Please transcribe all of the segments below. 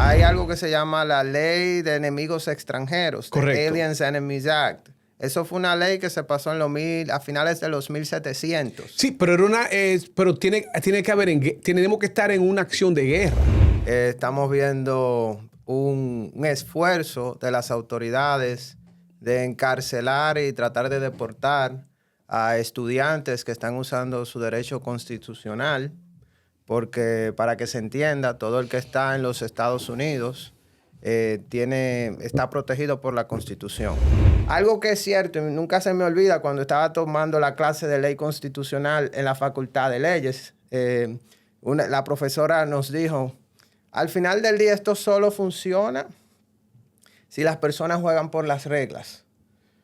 Hay algo que se llama la Ley de Enemigos Extranjeros, Correcto. The Aliens Enemies Act. Eso fue una ley que se pasó a finales de los 1700. Sí, pero pero tiene que haber, tenemos que estar en una acción de guerra. Estamos viendo un esfuerzo de las autoridades de encarcelar y tratar de deportar a estudiantes que están usando su derecho constitucional, porque para que se entienda, todo el que está en los Estados Unidos está protegido por la Constitución. Algo que es cierto, y nunca se me olvida, cuando estaba tomando la clase de ley constitucional en la Facultad de Leyes, la profesora nos dijo, al final del día esto solo funciona si las personas juegan por las reglas.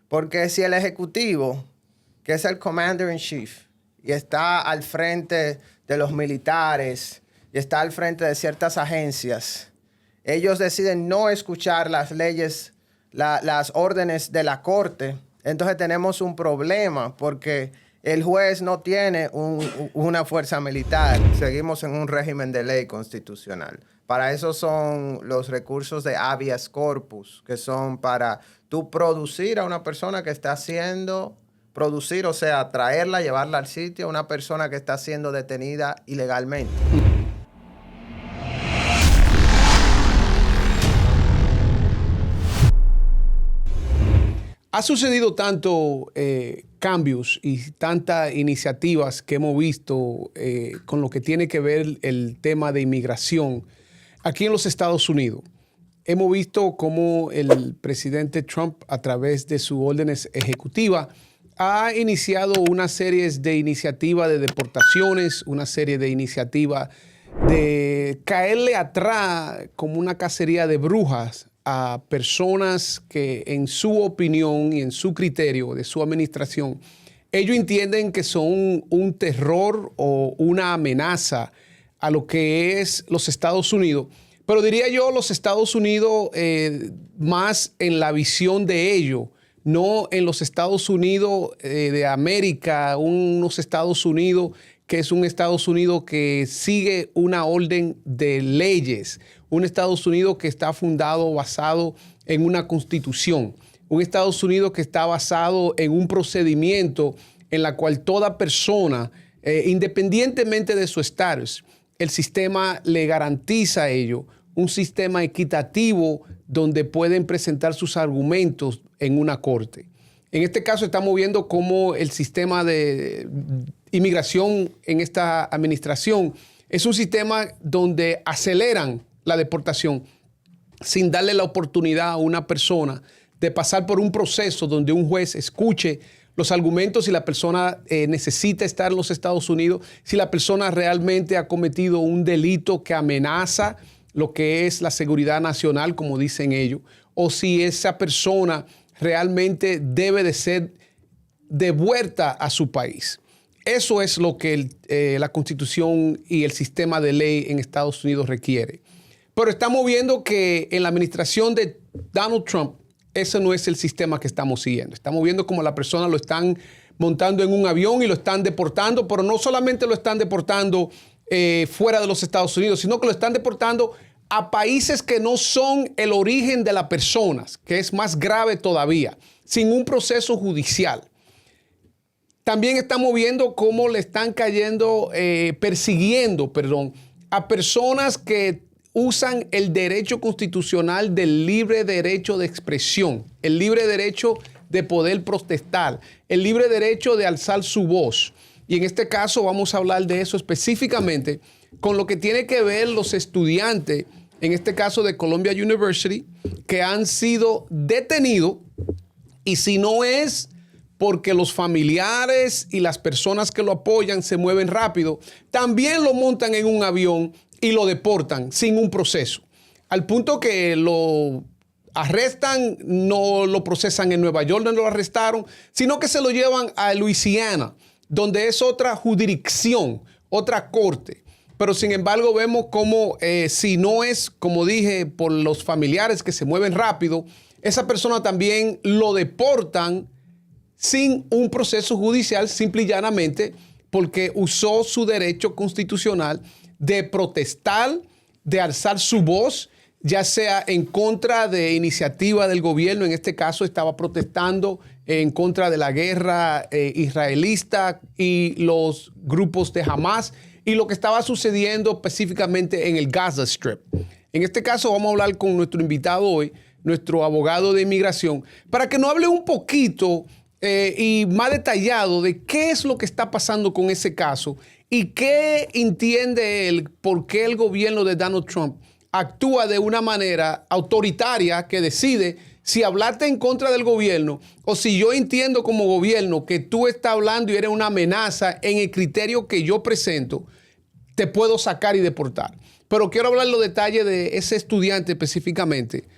Porque si el Ejecutivo, que es el Commander in Chief, y está al frente de los militares, y está al frente de ciertas agencias, ellos deciden no escuchar las leyes, las órdenes de la corte, entonces tenemos un problema porque el juez no tiene una fuerza militar. Seguimos en un régimen de ley constitucional. Para eso son los recursos de habeas corpus, que son para tú producir a una persona que está producir, o sea, traerla, llevarla al sitio, a una persona que está siendo detenida ilegalmente. Ha sucedido tanto cambios y tantas iniciativas que hemos visto con lo que tiene que ver el tema de inmigración aquí en los Estados Unidos. Hemos visto cómo el presidente Trump, a través de sus órdenes ejecutivas, ha iniciado una serie de iniciativas de deportaciones, una serie de iniciativas de caerle atrás como una cacería de brujas a personas que en su opinión y en su criterio de su administración, ellos entienden que son un terror o una amenaza a lo que es los Estados Unidos. Pero diría yo los Estados Unidos más en la visión de ellos, no en los Estados Unidos de América, unos Estados Unidos que es un Estados Unidos que sigue una orden de leyes, un Estados Unidos que está basado en una constitución, un Estados Unidos que está basado en un procedimiento en la cual toda persona, independientemente de su estatus, el sistema le garantiza a ello un sistema equitativo donde pueden presentar sus argumentos en una corte. En este caso estamos viendo cómo el sistema de inmigración en esta administración es un sistema donde aceleran la deportación sin darle la oportunidad a una persona de pasar por un proceso donde un juez escuche los argumentos si la persona necesita estar en los Estados Unidos, si la persona realmente ha cometido un delito que amenaza lo que es la seguridad nacional, como dicen ellos, o si esa persona realmente debe de ser devuelta a su país. Eso es lo que la Constitución y el sistema de ley en Estados Unidos requiere. Pero estamos viendo que en la administración de Donald Trump, ese no es el sistema que estamos siguiendo. Estamos viendo cómo la persona lo están montando en un avión y lo están deportando, pero no solamente lo están deportando fuera de los Estados Unidos, sino que lo están deportando a países que no son el origen de las personas, que es más grave todavía, sin un proceso judicial. También estamos viendo cómo le están persiguiendo a personas que usan el derecho constitucional del libre derecho de expresión, el libre derecho de poder protestar, el libre derecho de alzar su voz. Y en este caso vamos a hablar de eso específicamente con lo que tiene que ver los estudiantes, en este caso de Columbia University, que han sido detenidos, y si no es porque los familiares y las personas que lo apoyan se mueven rápido, también lo montan en un avión y lo deportan sin un proceso. Al punto que lo arrestan, no lo procesan en Nueva York, no lo arrestaron, sino que se lo llevan a Luisiana, donde es otra jurisdicción, otra corte. Pero sin embargo vemos como si no es, como dije, por los familiares que se mueven rápido, esa persona también lo deportan sin un proceso judicial, simple y llanamente porque usó su derecho constitucional de protestar, de alzar su voz, ya sea en contra de iniciativa del gobierno, en este caso estaba protestando en contra de la guerra israelista y los grupos de Hamas y lo que estaba sucediendo específicamente en el Gaza Strip. En este caso vamos a hablar con nuestro invitado hoy, nuestro abogado de inmigración, para que nos hable un poquito y más detallado de qué es lo que está pasando con ese caso y qué entiende él por qué el gobierno de Donald Trump actúa de una manera autoritaria que decide si hablarte en contra del gobierno o si yo entiendo como gobierno que tú estás hablando y eres una amenaza en el criterio que yo presento, te puedo sacar y deportar. Pero quiero hablar los detalles de ese estudiante específicamente,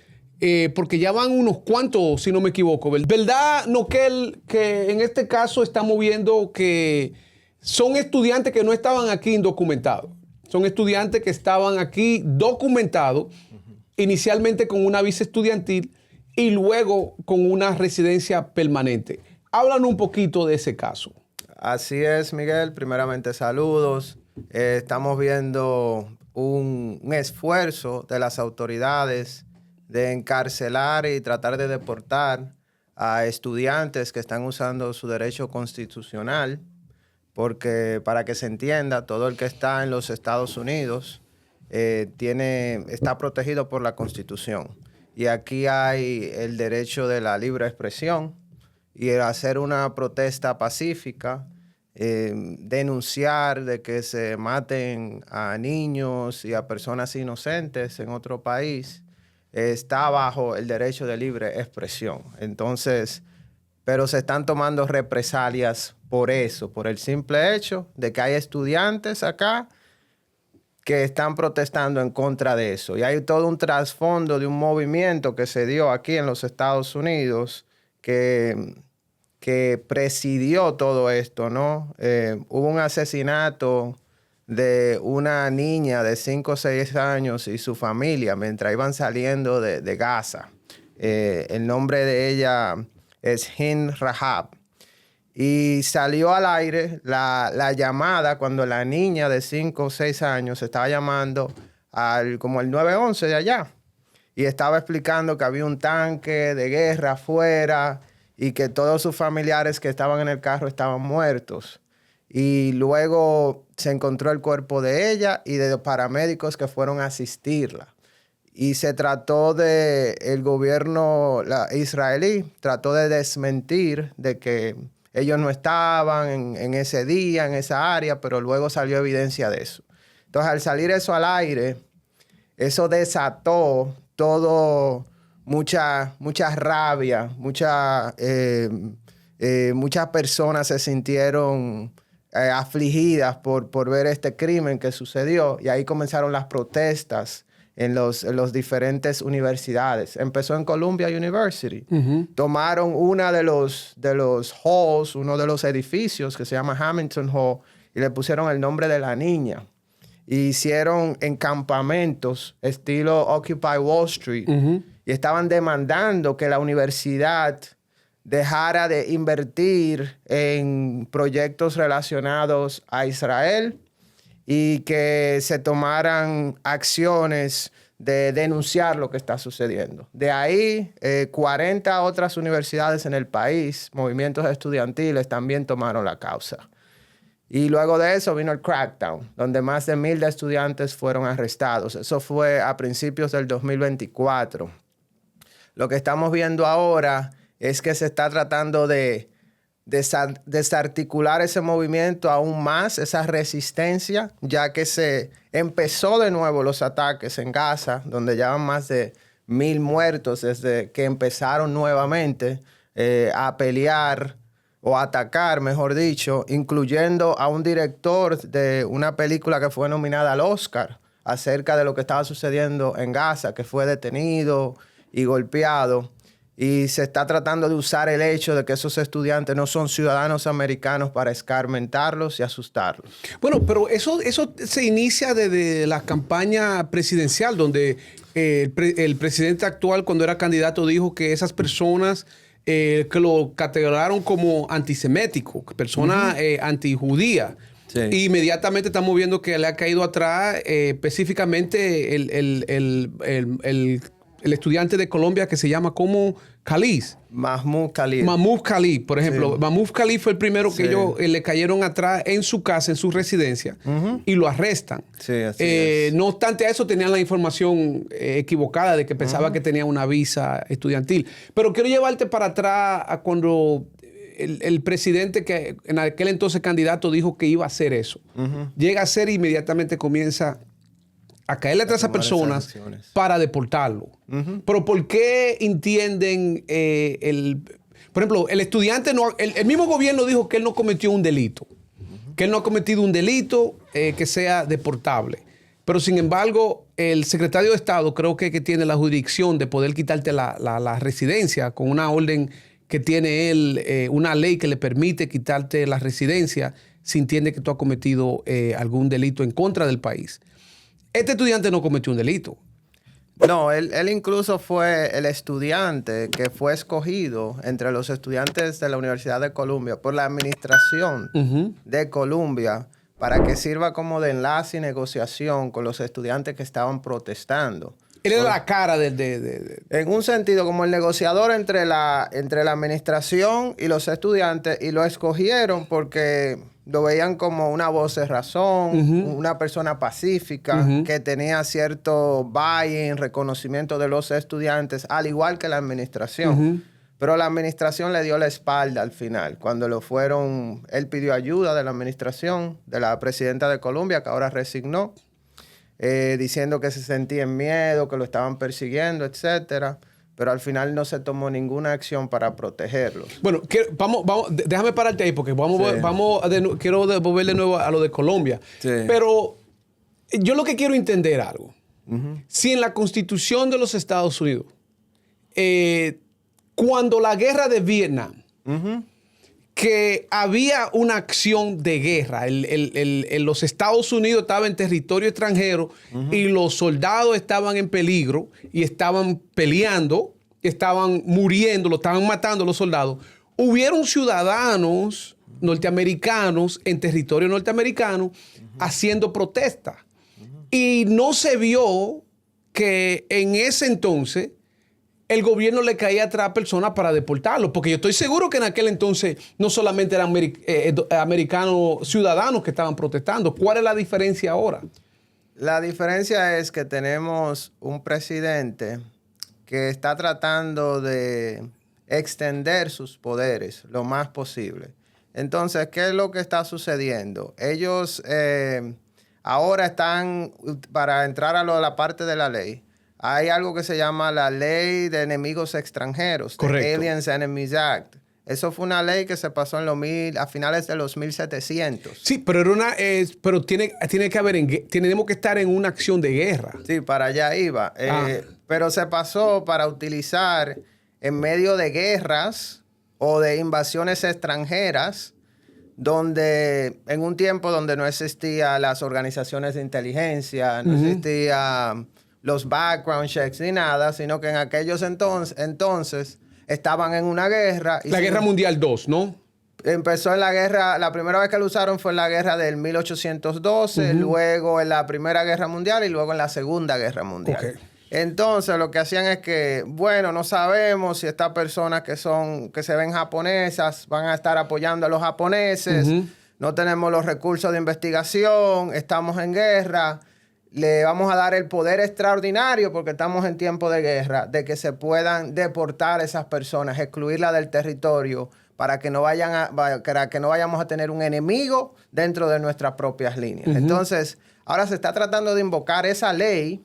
porque ya van unos cuantos, si no me equivoco. ¿Verdad, Noquel, que en este caso estamos viendo que son estudiantes que no estaban aquí indocumentados? Son estudiantes que estaban aquí documentados, inicialmente con una visa estudiantil y luego con una residencia permanente. Háblanos un poquito de ese caso. Así es, Miguel. Primeramente, saludos. Estamos viendo un esfuerzo de las autoridades de encarcelar y tratar de deportar a estudiantes que están usando su derecho constitucional, porque para que se entienda, todo el que está en los Estados Unidos está protegido por la Constitución. Y aquí hay el derecho de la libre expresión y el hacer una protesta pacífica, denunciar de que se maten a niños y a personas inocentes en otro país, está bajo el derecho de libre expresión. Entonces, pero se están tomando represalias por eso, por el simple hecho de que hay estudiantes acá que están protestando en contra de eso. Y hay todo un trasfondo de un movimiento que se dio aquí en los Estados Unidos que presidió todo esto, ¿no? Hubo un asesinato de una niña de 5 o 6 años y su familia mientras iban saliendo de Gaza. El nombre de ella es Hind Rahab. Y salió al aire la llamada cuando la niña de 5 o 6 años estaba llamando como el 911 de allá. Y estaba explicando que había un tanque de guerra afuera y que todos sus familiares que estaban en el carro estaban muertos. Y luego se encontró el cuerpo de ella y de los paramédicos que fueron a asistirla. Y se trató el gobierno israelí trató de desmentir de que ellos no estaban en ese día, en esa área, pero luego salió evidencia de eso. Entonces, al salir eso al aire, eso desató mucha rabia, muchas personas se sintieron afligidas por ver este crimen que sucedió, y ahí comenzaron las protestas en los diferentes universidades. Empezó en Columbia University. Tomaron uno de los halls, uno de los edificios que se llama Hamilton Hall, y le pusieron el nombre de la niña. Y hicieron encampamentos estilo Occupy Wall Street. Y estaban demandando que la universidad dejara de invertir en proyectos relacionados a Israel y que se tomaran acciones de denunciar lo que está sucediendo. De ahí, 40 otras universidades en el país, movimientos estudiantiles, también tomaron la causa. Y luego de eso vino el crackdown, donde más de 1,000 estudiantes fueron arrestados. Eso fue a principios del 2024. Lo que estamos viendo ahora es que se está tratando de desarticular ese movimiento aún más, esa resistencia, ya que se empezó de nuevo los ataques en Gaza, donde ya van más de 1,000 muertos desde que empezaron nuevamente a pelear o a atacar, mejor dicho, incluyendo a un director de una película que fue nominada al Oscar acerca de lo que estaba sucediendo en Gaza, que fue detenido y golpeado. Y se está tratando de usar el hecho de que esos estudiantes no son ciudadanos americanos para escarmentarlos y asustarlos. Bueno, pero eso se inicia desde la campaña presidencial, donde el presidente actual, cuando era candidato, dijo que esas personas que lo categorizaron como antisemético, persona antijudía. Sí. Y inmediatamente estamos viendo que le ha caído atrás específicamente el estudiante de Colombia que se llama como Khalid. Mahmoud Khalid. Mahmoud Khalid, por ejemplo. Sí. Mahmoud Khalid fue el primero que Sí. ellos le cayeron atrás en su casa, en su residencia, y lo arrestan. Sí, así es. No obstante a eso, tenían la información equivocada de que pensaba que tenía una visa estudiantil. Pero quiero llevarte para atrás a cuando el presidente, que en aquel entonces candidato, dijo que iba a hacer eso. Llega a hacer e inmediatamente comienza a caerle atrás a personas para deportarlo. Pero ¿por qué entienden por ejemplo, el estudiante no, el mismo gobierno dijo que él no cometió un delito, que él no ha cometido un delito que sea deportable. Pero sin embargo, el secretario de Estado creo que tiene la jurisdicción de poder quitarte la residencia con una orden que tiene él, una ley que le permite quitarte la residencia si entiende que tú has cometido algún delito en contra del país. Este estudiante no cometió un delito. No, él incluso fue el estudiante que fue escogido entre los estudiantes de la Universidad de Columbia por la administración de Columbia para que sirva como de enlace y negociación con los estudiantes que estaban protestando. Él era la cara En un sentido, como el negociador entre la administración y los estudiantes, y lo escogieron porque lo veían como una voz de razón, una persona pacífica, que tenía cierto buy-in, reconocimiento de los estudiantes, al igual que la administración. Pero la administración le dio la espalda al final. Cuando él pidió ayuda de la administración, de la presidenta de Columbia, que ahora resignó, diciendo que se sentía en miedo, que lo estaban persiguiendo, etcétera. Pero al final no se tomó ninguna acción para protegerlos. Bueno, déjame pararte ahí porque quiero devolver de nuevo a lo de Colombia. Sí. Pero yo lo que quiero entender algo. Si en la Constitución de los Estados Unidos, cuando la guerra de Vietnam, que había una acción de guerra, los Estados Unidos estaban en territorio extranjero y los soldados estaban en peligro y estaban peleando, estaban muriendo, lo estaban matando los soldados. Hubieron ciudadanos norteamericanos en territorio norteamericano haciendo protesta. Y no se vio que en ese entonces el gobierno le caía atrás a personas para deportarlos, porque yo estoy seguro que en aquel entonces no solamente eran americanos ciudadanos que estaban protestando. ¿Cuál es la diferencia ahora? La diferencia es que tenemos un presidente que está tratando de extender sus poderes lo más posible. Entonces, ¿qué es lo que está sucediendo? Ellos ahora están, para entrar a la parte de la ley, hay algo que se llama la Ley de Enemigos Extranjeros, The Aliens Enemies Act. Eso fue una ley que se pasó a finales de los 1700. Sí, pero tiene que haber, tenemos que estar en una acción de guerra. Sí, para allá iba. Pero se pasó para utilizar en medio de guerras o de invasiones extranjeras, donde en un tiempo donde no existían las organizaciones de inteligencia, no existía los background checks ni nada, sino que en aquellos entonces estaban en una guerra. La Guerra Mundial II, ¿no? Empezó en la guerra, la primera vez que lo usaron fue en la guerra del 1812, luego en la Primera Guerra Mundial y luego en la Segunda Guerra Mundial. Okay. Entonces lo que hacían es que, bueno, no sabemos si estas personas que se ven japonesas van a estar apoyando a los japoneses, no tenemos los recursos de investigación, estamos en guerra. Le vamos a dar el poder extraordinario, porque estamos en tiempo de guerra, de que se puedan deportar a esas personas, excluirlas del territorio, para que no vayamos a tener un enemigo dentro de nuestras propias líneas. Entonces, ahora se está tratando de invocar esa ley,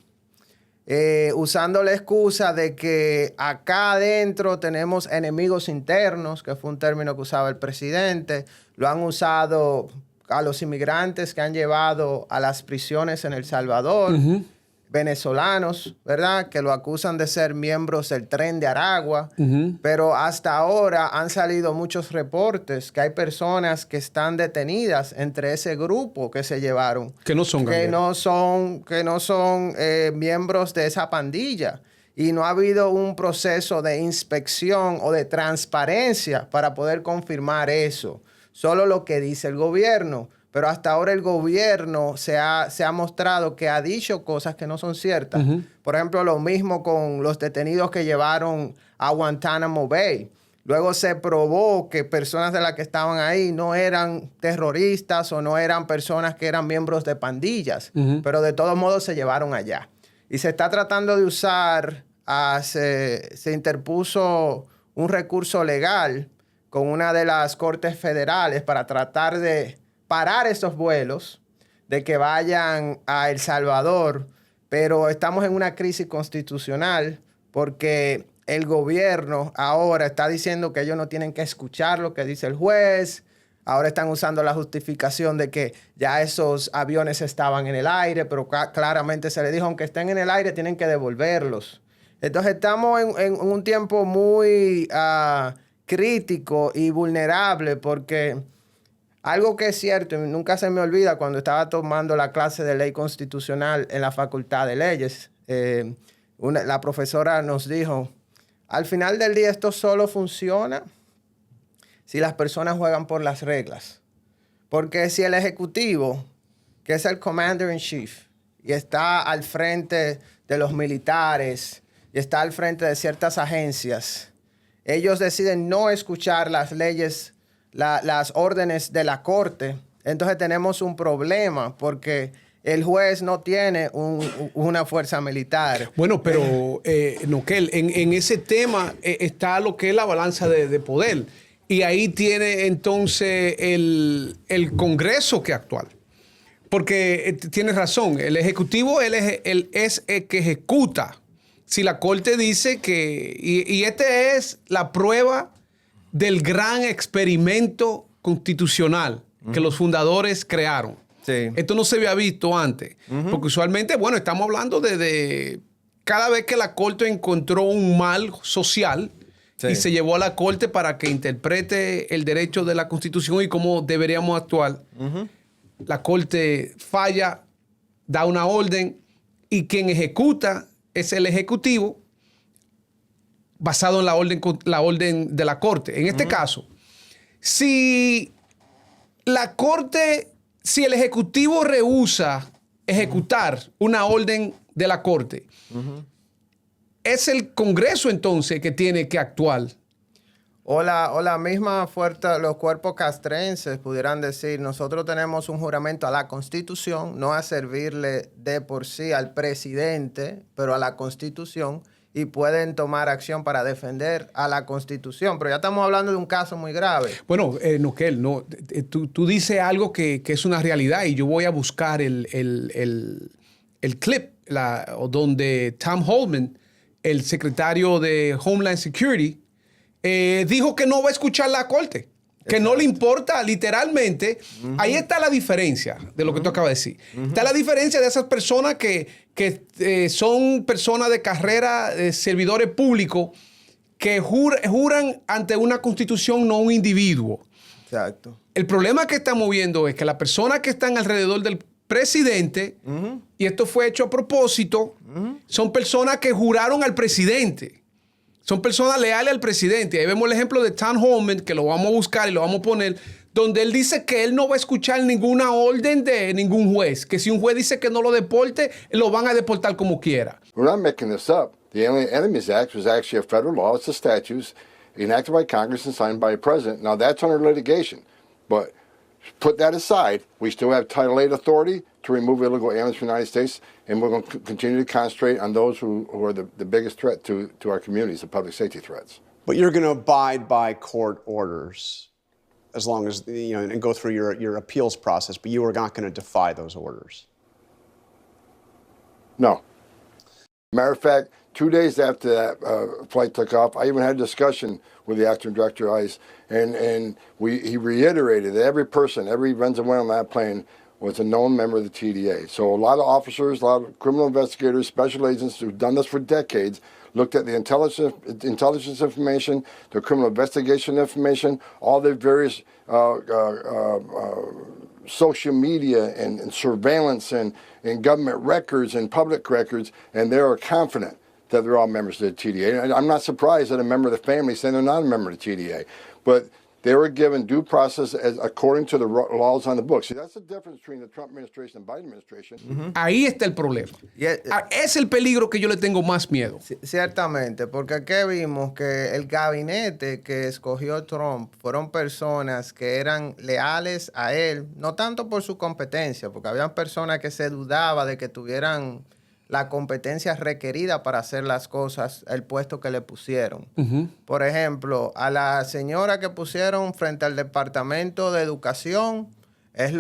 usando la excusa de que acá adentro tenemos enemigos internos, que fue un término que usaba el presidente. Lo han usado a los inmigrantes que han llevado a las prisiones en El Salvador, venezolanos, ¿verdad? Que lo acusan de ser miembros del Tren de Aragua. Pero hasta ahora han salido muchos reportes que hay personas que están detenidas entre ese grupo que se llevaron. Que no son miembros de esa pandilla. Y no ha habido un proceso de inspección o de transparencia para poder confirmar eso. Solo lo que dice el gobierno. pero hasta ahora el gobierno se ha mostrado que ha dicho cosas que no son ciertas. Por ejemplo, lo mismo con los detenidos que llevaron a Guantánamo Bay. Luego se probó que personas de las que estaban ahí no eran terroristas o no eran personas que eran miembros de pandillas, pero de todos modos se llevaron allá. Y se está tratando de usar, se interpuso un recurso legal con una de las cortes federales para tratar de parar esos vuelos, de que vayan a El Salvador, pero estamos en una crisis constitucional porque el gobierno ahora está diciendo que ellos no tienen que escuchar lo que dice el juez. Ahora están usando la justificación de que ya esos aviones estaban en el aire, pero claramente se les dijo, aunque estén en el aire, tienen que devolverlos. Entonces estamos en un tiempo muy crítico y vulnerable porque algo que es cierto, y nunca se me olvida cuando estaba tomando la clase de ley constitucional en la Facultad de Leyes, la profesora nos dijo, al final del día esto solo funciona si las personas juegan por las reglas. Porque si el Ejecutivo, que es el Commander in Chief, y está al frente de los militares, y está al frente de ciertas agencias, ellos deciden no escuchar las leyes, las órdenes de la corte, entonces tenemos un problema porque el juez no tiene una fuerza militar. Bueno, pero Noquel, en ese tema está lo que es la balanza de poder. Y ahí tiene entonces el Congreso que actuar. Porque tienes razón, el Ejecutivo es el que ejecuta. Si la Corte dice que... Y esta es la prueba del gran experimento constitucional que los fundadores crearon. Sí. Esto no se había visto antes. Porque usualmente, bueno, estamos hablando de cada vez que la Corte encontró un mal social y se llevó a la Corte para que interprete el derecho de la Constitución y cómo deberíamos actuar. La Corte falla, da una orden y quien ejecuta es el Ejecutivo basado en la orden de la Corte. En este caso, si el Ejecutivo rehúsa ejecutar una orden de la Corte, es el Congreso entonces que tiene que actuar. O la misma fuerza, los cuerpos castrenses pudieran decir, nosotros tenemos un juramento a la Constitución, no a servirle de por sí al presidente, pero a la Constitución, y pueden tomar acción para defender a la Constitución. Pero ya estamos hablando de un caso muy grave. Bueno, Noquel, no, tú dices algo que es una realidad y yo voy a buscar el clip donde Tom Homan, el secretario de Homeland Security, dijo que no va a escuchar la Corte, que no le importa literalmente. Ahí está la diferencia de lo que tú acabas de decir. Está la diferencia de esas personas que son personas de carrera, servidores públicos, que juran ante una constitución, no un individuo. Exacto. El problema que estamos viendo es que las personas que están alrededor del presidente, y esto fue hecho a propósito, son personas que juraron al presidente. Son personas leales al presidente. Ahí vemos el ejemplo de Tom Homan, que lo vamos a buscar y lo vamos a poner, donde él dice que él no va a escuchar ninguna orden de ningún juez, que si un juez dice que no lo deporte, lo van a deportar como quiera. We're not making this up. The Alien Enemies Act was actually a federal law. It's a statute enacted by Congress and signed by a president. Now, that's under litigation. But put that aside, we still have Title VIII authority to remove illegal aliens from the United States, and we're going to continue to concentrate on those who are the biggest threat to our communities, the public safety threats. But you're going to abide by court orders as long as, and go through your appeals process, but you are not going to defy those orders. No. Matter of fact, 2 days after that flight took off, I even had a discussion with the acting director of ICE, and he reiterated that every Venezuelan on that plane was a known member of the TDA. So a lot of officers, a lot of criminal investigators, special agents who've done this for decades, looked at the intelligence information, the criminal investigation information, all the various social media and surveillance and government records and public records, and they are confident that they're all members of the TDA. And I'm not surprised that a member of the family saying they're not a member of the TDA. But they were given due process according to the laws on the books. See, that's the difference between the Trump administration and Biden administration. Ahí está el problema. Es el peligro que yo le tengo más miedo. Ciertamente, porque aquí vimos que el gabinete que escogió Trump fueron personas que eran leales a él, no tanto por su competencia, porque habían personas que se dudaba de que tuvieran la competencia requerida para hacer las cosas, el puesto que le pusieron. Por ejemplo, a la señora que pusieron frente al Departamento de Educación, es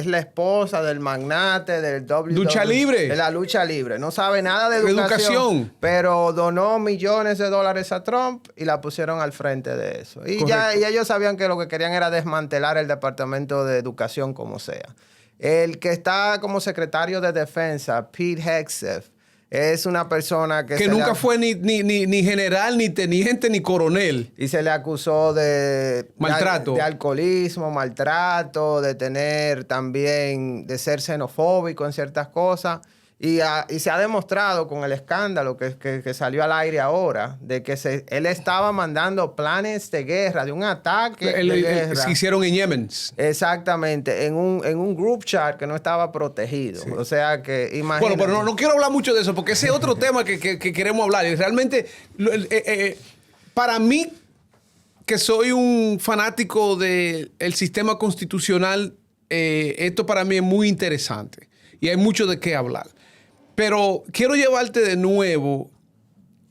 la esposa del magnate del lucha libre. De la lucha libre. No sabe nada de educación, pero donó millones de dólares a Trump y la pusieron al frente de eso. Y ellos sabían que lo que querían era desmantelar el Departamento de Educación como sea. El que está como secretario de Defensa, Pete Hegseth, es una persona que nunca fue ni general, ni teniente, ni coronel. Y se le acusó de maltrato, de alcoholismo, maltrato, de tener también, de ser xenofóbico en ciertas cosas. Y se ha demostrado con el escándalo que salió al aire ahora, de que él estaba mandando planes de guerra, de un ataque de guerra. Se hicieron en Yemen. Exactamente, en un group chat que no estaba protegido. Sí. O sea que, imagínate. Bueno, pero no quiero hablar mucho de eso, porque ese es otro tema que queremos hablar. Y realmente, para mí, que soy un fanático del sistema constitucional, esto para mí es muy interesante. Y hay mucho de qué hablar. Pero quiero llevarte de nuevo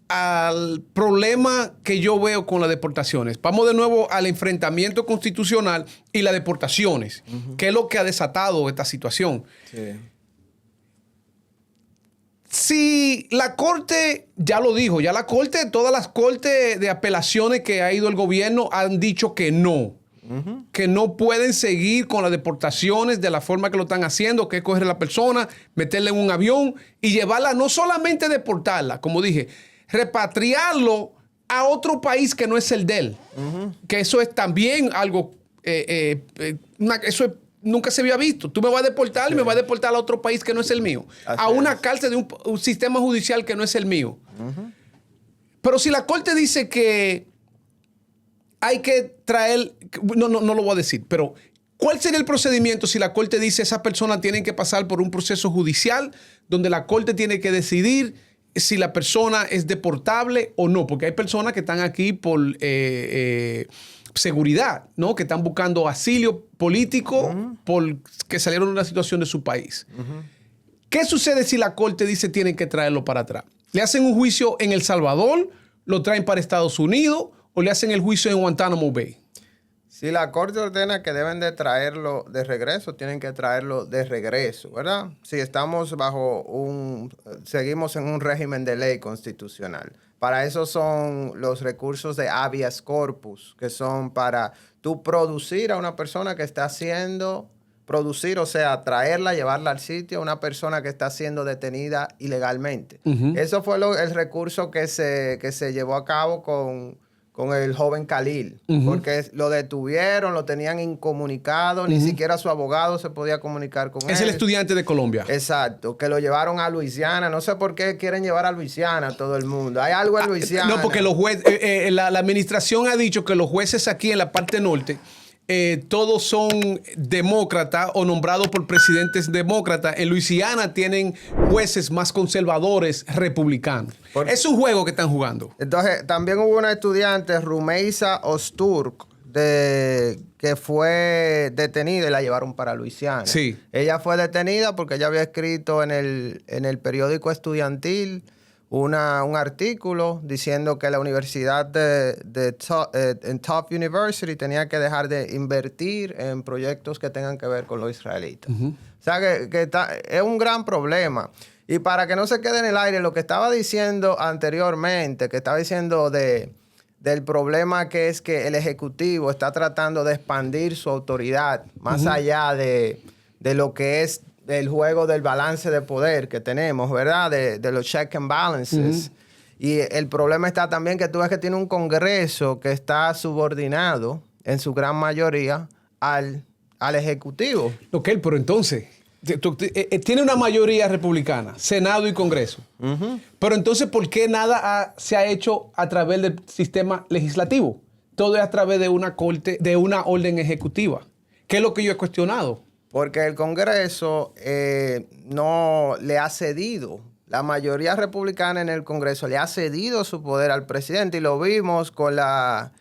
al problema que yo veo con las deportaciones. Vamos de nuevo al enfrentamiento constitucional y las deportaciones, que es lo que ha desatado esta situación. Sí. Si la Corte, ya lo dijo, ya la Corte, todas las cortes de apelaciones que ha ido el gobierno han dicho que no. Que no pueden seguir con las deportaciones de la forma que lo están haciendo, que es coger a la persona, meterla en un avión y llevarla, no solamente deportarla, como dije, repatriarlo a otro país que no es el de él. Que eso es también algo, nunca se había visto. Tú me vas a deportar y me vas a deportar a otro país que no es el mío. Así a una cárcel de un sistema judicial que no es el mío. Pero si la Corte dice que hay que traer, no lo voy a decir, pero ¿cuál sería el procedimiento si la Corte dice esas personas tienen que pasar por un proceso judicial donde la Corte tiene que decidir si la persona es deportable o no? Porque hay personas que están aquí por seguridad, ¿no? Que están buscando asilo político porque salieron de una situación de su país. ¿Qué sucede si la Corte dice tienen que traerlo para atrás? ¿Le hacen un juicio en El Salvador? ¿Lo traen para Estados Unidos? ¿O le hacen el juicio en Guantánamo Bay? Si la Corte ordena que deben de traerlo de regreso, tienen que traerlo de regreso, ¿verdad? Si estamos seguimos en un régimen de ley constitucional. Para eso son los recursos de habeas corpus, que son para tú producir a una persona que está producir, o sea, traerla, llevarla al sitio a una persona que está siendo detenida ilegalmente. Eso fue el recurso que se llevó a cabo con el joven Khalil, porque lo detuvieron, lo tenían incomunicado, ni siquiera su abogado se podía comunicar con él. Es el estudiante de Colombia. Exacto, que lo llevaron a Luisiana. No sé por qué quieren llevar a Luisiana a todo el mundo. Hay algo en Luisiana. No, porque los jueces, la administración ha dicho que los jueces aquí en la parte norte, todos son demócratas o nombrados por presidentes demócratas. En Luisiana tienen jueces más conservadores republicanos. Es un juego que están jugando. Entonces, también hubo una estudiante, Rumeisa Osturk, que fue detenida y la llevaron para Luisiana. Sí. Ella fue detenida porque ella había escrito en el periódico estudiantil un artículo diciendo que la universidad en Tufts University tenía que dejar de invertir en proyectos que tengan que ver con los israelitas. O sea, que es un gran problema. Y para que no se quede en el aire, lo que estaba diciendo anteriormente, que estaba diciendo del problema que es que el Ejecutivo está tratando de expandir su autoridad más allá de lo que es el juego del balance de poder que tenemos, ¿verdad? De los check and balances. Y el problema está también que tú ves que tiene un Congreso que está subordinado, en su gran mayoría, al Ejecutivo. Ok, pero entonces, tiene una mayoría republicana, Senado y Congreso. Pero entonces, ¿por qué nada se ha hecho a través del sistema legislativo? todo es a través de una corte, de una orden ejecutiva. ¿Qué es lo que yo he cuestionado? Porque el Congreso no le ha cedido. La mayoría republicana en el Congreso le ha cedido su poder al presidente y lo vimos con la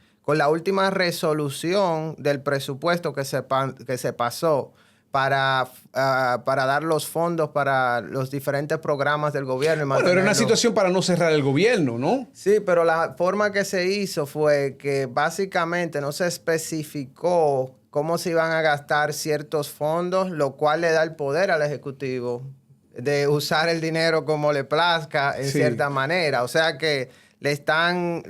última resolución del presupuesto que se pasó para dar los fondos para los diferentes programas del gobierno. Y bueno, era una situación para no cerrar el gobierno, ¿no? Sí, pero la forma que se hizo fue que básicamente no se especificó cómo se iban a gastar ciertos fondos, lo cual le da el poder al Ejecutivo de usar el dinero como le plazca en cierta manera. O sea que están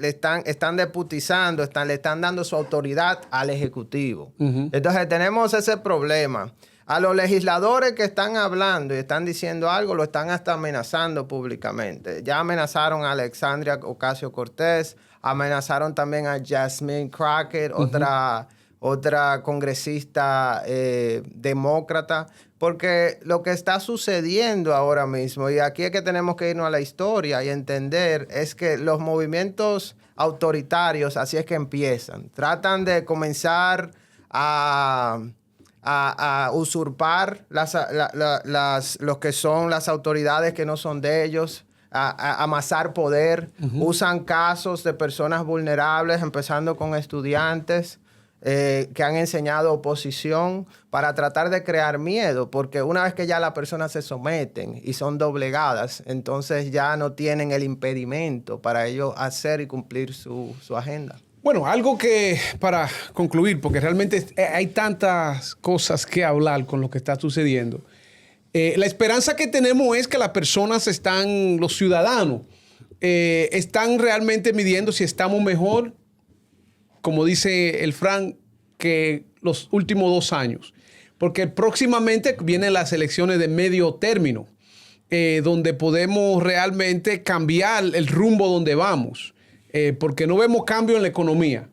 deputizando, le están dando su autoridad al Ejecutivo. Entonces tenemos ese problema. A los legisladores que están hablando y están diciendo algo, lo están hasta amenazando públicamente. Ya amenazaron a Alexandria Ocasio-Cortez, amenazaron también a Jasmine Crockett, otra congresista demócrata, porque lo que está sucediendo ahora mismo, y aquí es que tenemos que irnos a la historia y entender, es que los movimientos autoritarios así es que empiezan. Tratan de comenzar a usurpar los que son las autoridades que no son de ellos, a amasar poder. Usan casos de personas vulnerables, empezando con estudiantes que han enseñado oposición para tratar de crear miedo, porque una vez que ya las personas se someten y son doblegadas, entonces ya no tienen el impedimento para ellos hacer y cumplir su agenda. Bueno, algo que para concluir, porque realmente hay tantas cosas que hablar con lo que está sucediendo. La esperanza que tenemos es que las personas los ciudadanos, están realmente midiendo si estamos mejor, como dice el Frank, que los últimos 2 años. Porque próximamente vienen las elecciones de medio término, donde podemos realmente cambiar el rumbo donde vamos. Porque no vemos cambio en la economía.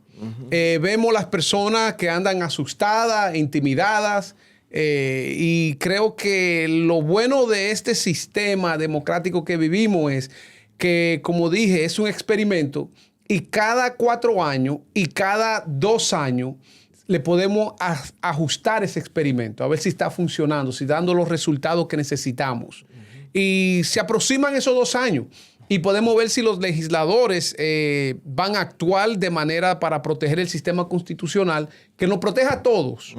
Vemos las personas que andan asustadas, intimidadas, y creo que lo bueno de este sistema democrático que vivimos es que, como dije, es un experimento y cada 4 años y cada 2 años le podemos ajustar ese experimento, a ver si está funcionando, si está dando los resultados que necesitamos. Y se aproximan esos 2 años. Y podemos ver si los legisladores van a actuar de manera para proteger el sistema constitucional, que nos proteja a todos.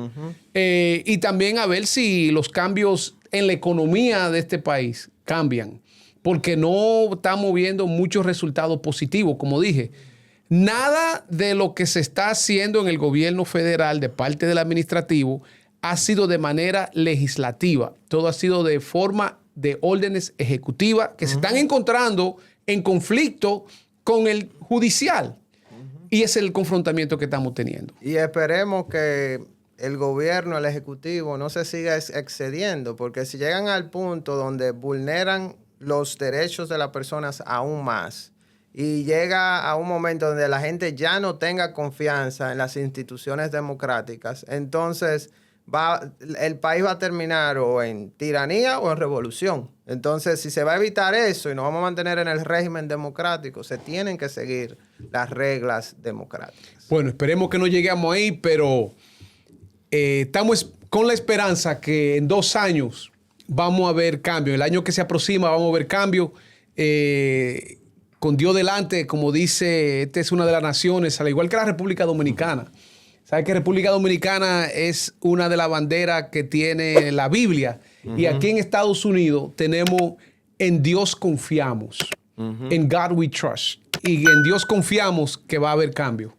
Y también a ver si los cambios en la economía de este país cambian. Porque no estamos viendo muchos resultados positivos. Como dije, nada de lo que se está haciendo en el gobierno federal de parte del administrativo ha sido de manera legislativa. Todo ha sido de forma de órdenes ejecutivas que se están encontrando en conflicto con el judicial. Y ese es el confrontamiento que estamos teniendo. Y esperemos que el gobierno, el ejecutivo, no se siga excediendo, porque si llegan al punto donde vulneran los derechos de las personas aún más y llega a un momento donde la gente ya no tenga confianza en las instituciones democráticas, entonces el país va a terminar o en tiranía o en revolución. Entonces, si se va a evitar eso y nos vamos a mantener en el régimen democrático, se tienen que seguir las reglas democráticas. Bueno, esperemos que no lleguemos ahí, pero estamos con la esperanza que en 2 años vamos a ver cambio. El año que se aproxima vamos a ver cambio. Con Dios delante, como dice, esta es una de las naciones, al igual que la República Dominicana. ¿Sabes que República Dominicana es una de las banderas que tiene la Biblia? Y aquí en Estados Unidos tenemos en Dios confiamos. En God we trust. Y en Dios confiamos que va a haber cambio.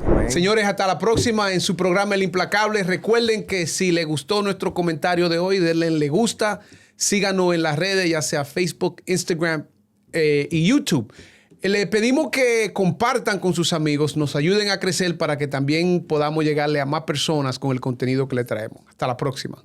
Amén. Señores, hasta la próxima en su programa El Implacable. Recuerden que si les gustó nuestro comentario de hoy, denle le gusta. Síganos en las redes, ya sea Facebook, Instagram y YouTube. Le pedimos que compartan con sus amigos, nos ayuden a crecer para que también podamos llegarle a más personas con el contenido que le traemos. Hasta la próxima.